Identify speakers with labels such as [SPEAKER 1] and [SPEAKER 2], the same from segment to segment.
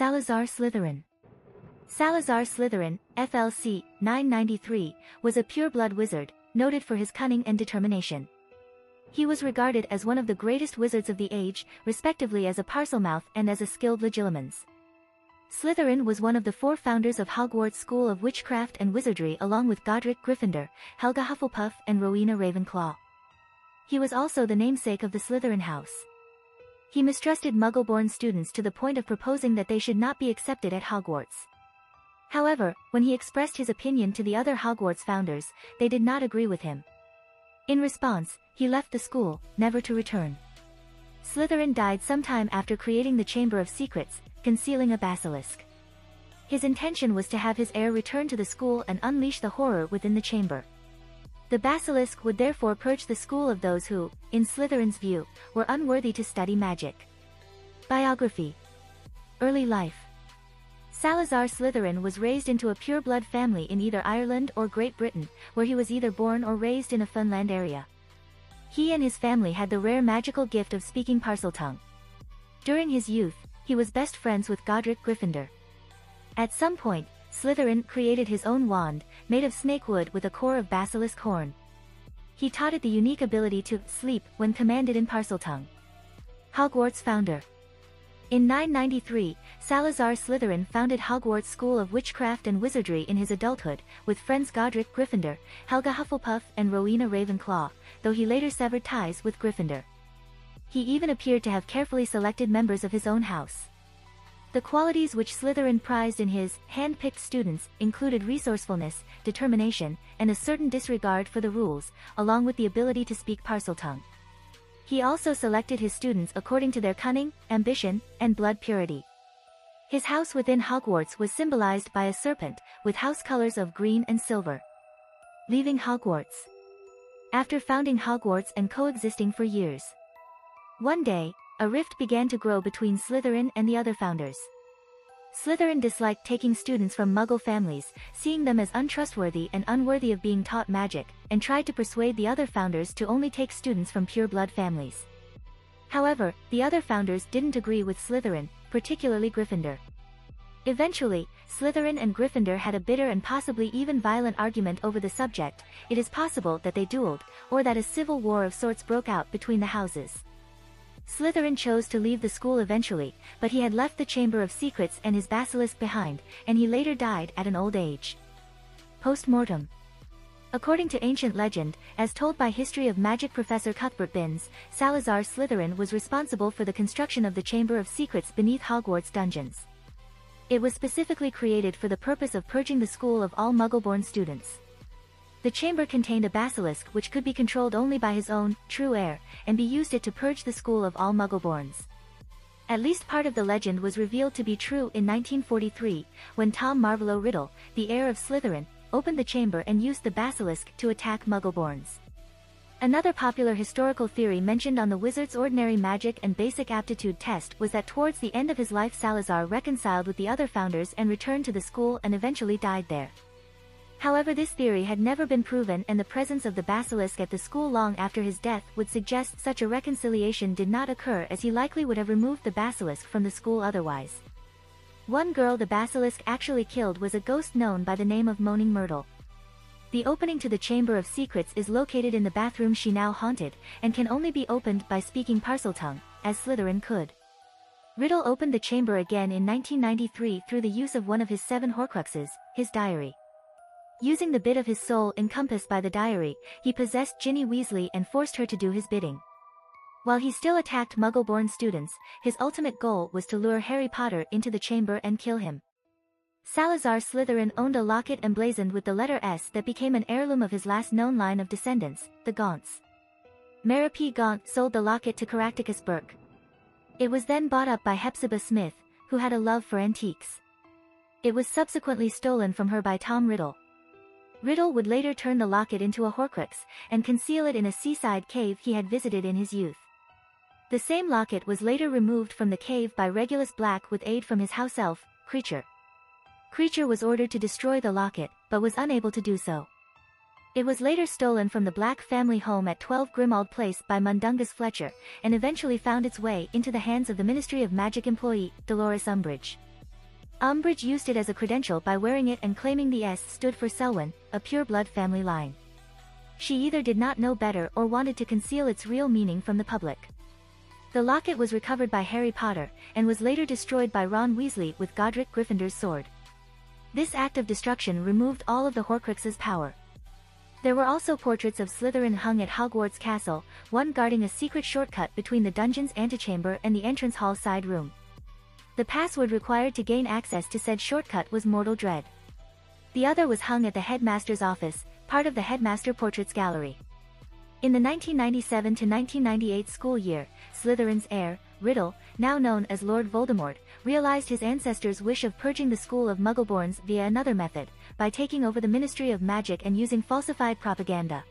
[SPEAKER 1] Salazar Slytherin. Salazar Slytherin, FLC, 993, was a pure-blood wizard, noted for his cunning and determination. He was regarded as one of the greatest wizards of the age, respectively as a Parselmouth and as a skilled Legilimens. Slytherin was one of the 4 founders of Hogwarts School of Witchcraft and Wizardry along with Godric Gryffindor, Helga Hufflepuff and Rowena Ravenclaw. He was also the namesake of the Slytherin House. He mistrusted Muggle-born students to the point of proposing that they should not be accepted at Hogwarts. However, when he expressed his opinion to the other Hogwarts founders, they did not agree with him. In response, he left the school, never to return. Slytherin died sometime after creating the Chamber of Secrets, concealing a basilisk. His intention was to have his heir return to the school and unleash the horror within the chamber. The basilisk would therefore purge the school of those who, in Slytherin's view, were unworthy to study magic. Biography. Early life. Salazar Slytherin was raised into a pure-blood family in either Ireland or Great Britain, where he was either born or raised in a Funland area. He and his family had the rare magical gift of speaking Parseltongue. During his youth, he was best friends with Godric Gryffindor. At some point, Slytherin created his own wand, made of snakewood with a core of basilisk horn. He taught it the unique ability to sleep when commanded in Parseltongue. Hogwarts founder. In 993, Salazar Slytherin founded Hogwarts School of Witchcraft and Wizardry in his adulthood, with friends Godric Gryffindor, Helga Hufflepuff and Rowena Ravenclaw, though he later severed ties with Gryffindor. He even appeared to have carefully selected members of his own house. The qualities which Slytherin prized in his hand-picked students included resourcefulness, determination, and a certain disregard for the rules, along with the ability to speak Parseltongue. He also selected his students according to their cunning, ambition, and blood purity. His house within Hogwarts was symbolized by a serpent, with house colors of green and silver. Leaving Hogwarts. After founding Hogwarts and coexisting for years. One day, a rift began to grow between Slytherin and the other founders. Slytherin disliked taking students from Muggle families, seeing them as untrustworthy and unworthy of being taught magic, and tried to persuade the other founders to only take students from pure-blood families. However, the other founders didn't agree with Slytherin, particularly Gryffindor. Eventually, Slytherin and Gryffindor had a bitter and possibly even violent argument over the subject. It is possible that they dueled, or that a civil war of sorts broke out between the houses. Slytherin chose to leave the school eventually, but he had left the Chamber of Secrets and his basilisk behind, and he later died at an old age. Post-mortem. According to ancient legend, as told by History of Magic professor Cuthbert Binns, Salazar Slytherin was responsible for the construction of the Chamber of Secrets beneath Hogwarts dungeons. It was specifically created for the purpose of purging the school of all Muggle-born students. The chamber contained a basilisk which could be controlled only by his own, true heir, and be used it to purge the school of all Muggle-borns. At least part of the legend was revealed to be true in 1943, when Tom Marvolo Riddle, the heir of Slytherin, opened the chamber and used the basilisk to attack Muggle-borns. Another popular historical theory mentioned on the wizard's ordinary magic and basic aptitude test was that towards the end of his life Salazar reconciled with the other founders and returned to the school and eventually died there. However, this theory had never been proven, and the presence of the basilisk at the school long after his death would suggest such a reconciliation did not occur, as he likely would have removed the basilisk from the school otherwise. One girl the basilisk actually killed was a ghost known by the name of Moaning Myrtle. The opening to the Chamber of Secrets is located in the bathroom she now haunted, and can only be opened by speaking Parseltongue, as Slytherin could. Riddle opened the chamber again in 1993 through the use of one of his 7 Horcruxes, his diary. Using the bit of his soul encompassed by the diary, he possessed Ginny Weasley and forced her to do his bidding. While he still attacked Muggle-born students, his ultimate goal was to lure Harry Potter into the chamber and kill him. Salazar Slytherin owned a locket emblazoned with the letter S that became an heirloom of his last known line of descendants, the Gaunts. Mary P. Gaunt sold the locket to Caractacus Burke. It was then bought up by Hepzibah Smith, who had a love for antiques. It was subsequently stolen from her by Tom Riddle. Riddle would later turn the locket into a Horcrux, and conceal it in a seaside cave he had visited in his youth. The same locket was later removed from the cave by Regulus Black with aid from his house elf, Kreacher. Kreacher was ordered to destroy the locket, but was unable to do so. It was later stolen from the Black family home at 12 Grimmauld Place by Mundungus Fletcher, and eventually found its way into the hands of the Ministry of Magic employee, Dolores Umbridge. Umbridge used it as a credential by wearing it and claiming the S stood for Selwyn, a pure-blood family line. She either did not know better or wanted to conceal its real meaning from the public. The locket was recovered by Harry Potter, and was later destroyed by Ron Weasley with Godric Gryffindor's sword. This act of destruction removed all of the Horcrux's power. There were also portraits of Slytherin hung at Hogwarts Castle, one guarding a secret shortcut between the dungeon's antechamber and the entrance hall side room. The password required to gain access to said shortcut was Mortal Dread. The other was hung at the headmaster's office, part of the headmaster portraits gallery. In the 1997-1998 school year, Slytherin's heir, Riddle, now known as Lord Voldemort, realized his ancestors' wish of purging the school of Muggleborns via another method, by taking over the Ministry of Magic and using falsified propaganda.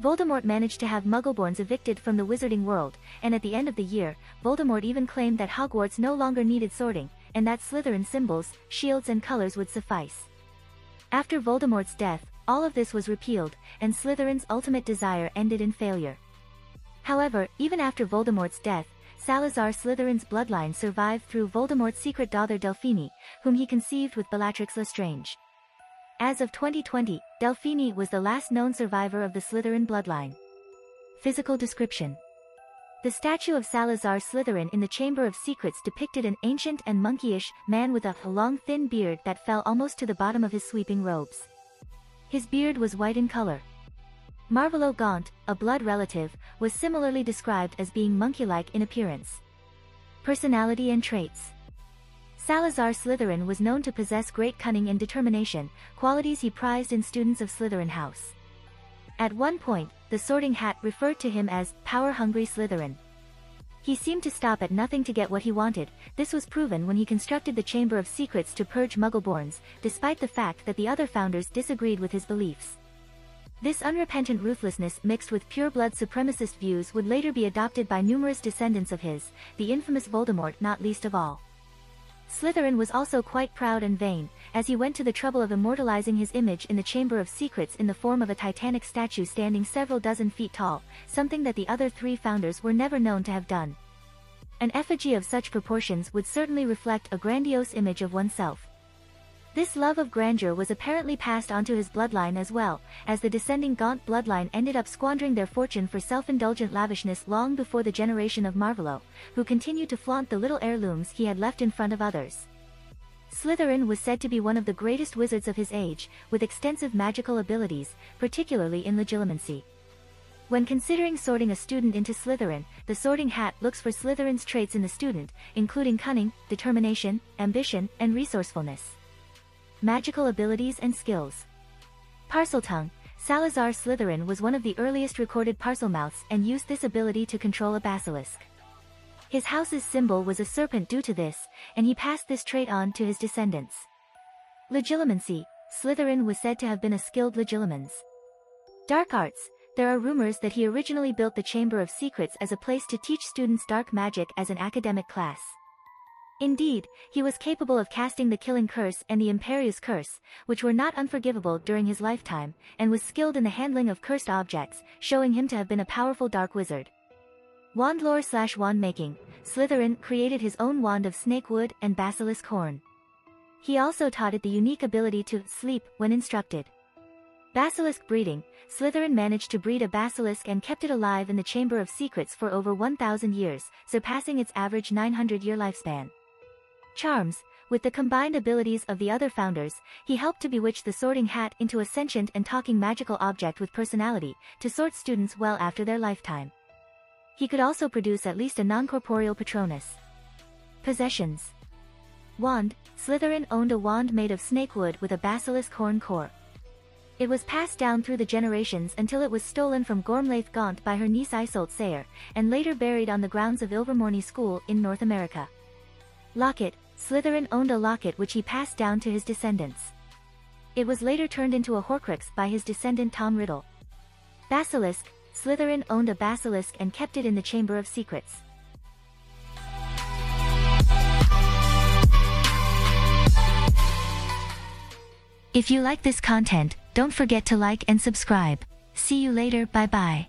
[SPEAKER 1] Voldemort managed to have Muggleborns evicted from the wizarding world, and at the end of the year, Voldemort even claimed that Hogwarts no longer needed sorting, and that Slytherin symbols, shields and colors would suffice. After Voldemort's death, all of this was repealed, and Slytherin's ultimate desire ended in failure. However, even after Voldemort's death, Salazar Slytherin's bloodline survived through Voldemort's secret daughter Delphine, whom he conceived with Bellatrix Lestrange. As of 2020, Delphine was the last known survivor of the Slytherin bloodline. Physical description. The statue of Salazar Slytherin in the Chamber of Secrets depicted an ancient and monkeyish man with a long thin beard that fell almost to the bottom of his sweeping robes. His beard was white in color. Marvolo Gaunt, a blood relative, was similarly described as being monkey-like in appearance. Personality and traits. Salazar Slytherin was known to possess great cunning and determination, qualities he prized in students of Slytherin House. At one point, the Sorting Hat referred to him as power-hungry Slytherin. He seemed to stop at nothing to get what he wanted. This was proven when he constructed the Chamber of Secrets to purge Muggleborns, despite the fact that the other founders disagreed with his beliefs. This unrepentant ruthlessness mixed with pure-blood supremacist views would later be adopted by numerous descendants of his, the infamous Voldemort not least of all. Slytherin was also quite proud and vain, as he went to the trouble of immortalizing his image in the Chamber of Secrets in the form of a titanic statue standing several dozen feet tall, something that the other three founders were never known to have done. An effigy of such proportions would certainly reflect a grandiose image of oneself. This love of grandeur was apparently passed on to his bloodline as well, as the descending Gaunt bloodline ended up squandering their fortune for self-indulgent lavishness long before the generation of Marvolo, who continued to flaunt the little heirlooms he had left in front of others. Slytherin was said to be one of the greatest wizards of his age, with extensive magical abilities, particularly in Legilimency. When considering sorting a student into Slytherin, the Sorting Hat looks for Slytherin's traits in the student, including cunning, determination, ambition, and resourcefulness. Magical abilities and skills. Parseltongue. Salazar Slytherin was one of the earliest recorded Parselmouths and used this ability to control a basilisk. His house's symbol was a serpent due to this, and he passed this trait on to his descendants. Legilimency. Slytherin was said to have been a skilled Legilimens. Dark arts. There are rumors that he originally built the Chamber of Secrets as a place to teach students dark magic as an academic class. Indeed, he was capable of casting the Killing Curse and the Imperious Curse, which were not unforgivable during his lifetime, and was skilled in the handling of cursed objects, showing him to have been a powerful dark wizard. Wand lore/wand making. Slytherin created his own wand of snake wood and basilisk horn. He also taught it the unique ability to sleep when instructed. Basilisk breeding. Slytherin managed to breed a basilisk and kept it alive in the Chamber of Secrets for over 1,000 years, surpassing its average 900-year lifespan. Charms. With the combined abilities of the other founders, he helped to bewitch the Sorting Hat into a sentient and talking magical object with personality, to sort students well after their lifetime. He could also produce at least a non-corporeal Patronus. Possessions. Wand. Slytherin owned a wand made of snakewood with a basilisk horn core. It was passed down through the generations until it was stolen from Gormlaith Gaunt by her niece Isolde Sayer, and later buried on the grounds of Ilvermorny School in North America. Locket. Slytherin owned a locket which he passed down to his descendants. It was later turned into a Horcrux by his descendant Tom Riddle. Basilisk. Slytherin owned a basilisk and kept it in the Chamber of Secrets. If you like this content, don't forget to like and subscribe. See you later, bye bye.